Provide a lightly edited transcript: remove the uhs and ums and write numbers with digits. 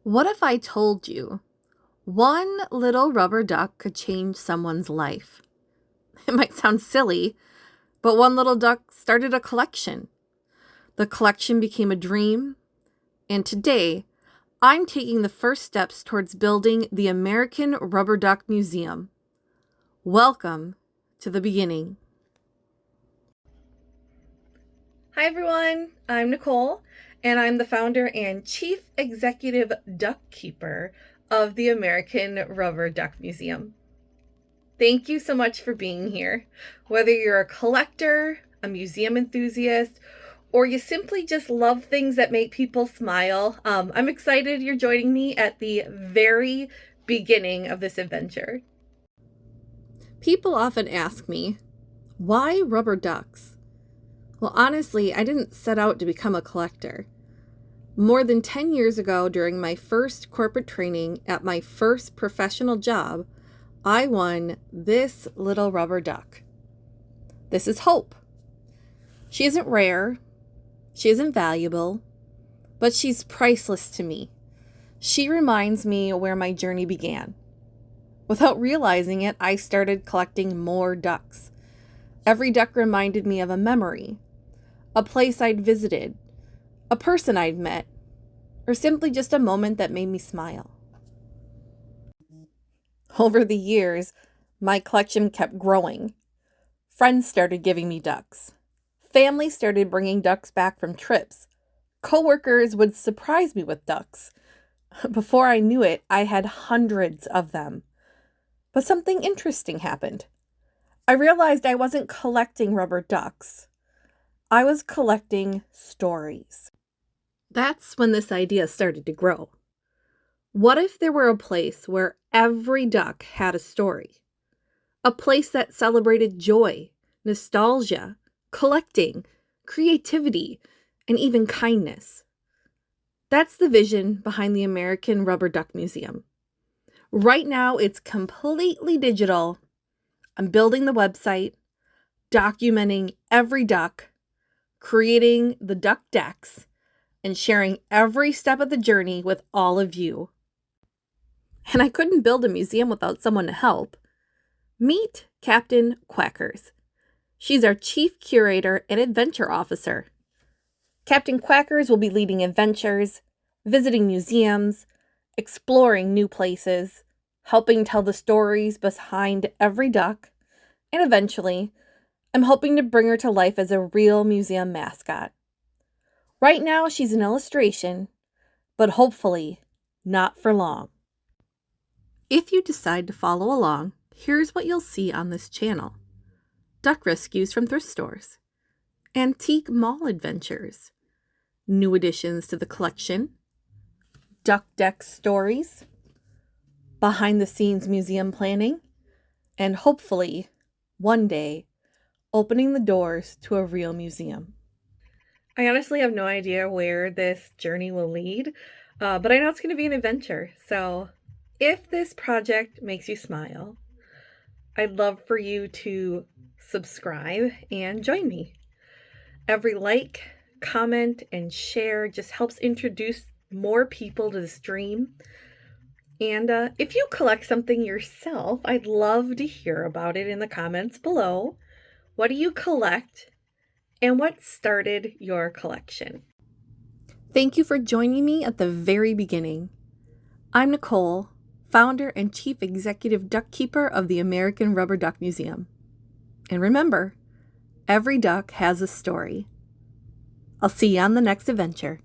What if I told you one little rubber duck could change someone's life? It might sound silly, but one little duck started a collection. The collection became a dream, and today I'm taking the first steps towards building the American Rubber Duck Museum. Welcome to the beginning. Hi everyone, I'm Nicole, and I'm the founder and chief executive duck keeper of the American Rubber Duck Museum. Thank you so much for being here. Whether you're a collector, a museum enthusiast, or you simply just love things that make people smile, I'm excited you're joining me at the very beginning of this adventure. People often ask me, why rubber ducks? Well, honestly, I didn't set out to become a collector. More than 10 years ago, during my first corporate training at my first professional job, I won this little rubber duck. This is Hope. She isn't rare, she isn't valuable, but she's priceless to me. She reminds me where my journey began. Without realizing it, I started collecting more ducks. Every duck reminded me of a memory, a place I'd visited, a person I'd met, or simply just a moment that made me smile. Over the years, my collection kept growing. Friends started giving me ducks. Family started bringing ducks back from trips. Coworkers would surprise me with ducks. Before I knew it, I had hundreds of them. But something interesting happened. I realized I wasn't collecting rubber ducks. I was collecting stories. That's when this idea started to grow. What if there were a place where every duck had a story? A place that celebrated joy, nostalgia, collecting, creativity, and even kindness. That's the vision behind the American Rubber Duck Museum. Right now, it's completely digital. I'm building the website, documenting every duck, creating the duck decks, and sharing every step of the journey with all of you. And I couldn't build a museum without someone to help. Meet Captain Quackers. She's our chief curator and adventure officer. Captain Quackers will be leading adventures, visiting museums, exploring new places, helping tell the stories behind every duck, and eventually, I'm hoping to bring her to life as a real museum mascot. Right now, she's an illustration, but hopefully not for long. If you decide to follow along, here's what you'll see on this channel. Duck rescues from thrift stores, antique mall adventures, new additions to the collection, duck deck stories, behind-the-scenes museum planning, and hopefully, one day, opening the doors to a real museum. I honestly have no idea where this journey will lead, but I know it's going to be an adventure. So if this project makes you smile, I'd love for you to subscribe and join me. Every like, comment, and share just helps introduce more people to this dream. And if you collect something yourself, I'd love to hear about it in the comments below. What do you collect? And what started your collection? Thank you for joining me at the very beginning. I'm Nicole, founder and chief executive duck keeper of the American Rubber Duck Museum. And remember, every duck has a story. I'll see you on the next adventure.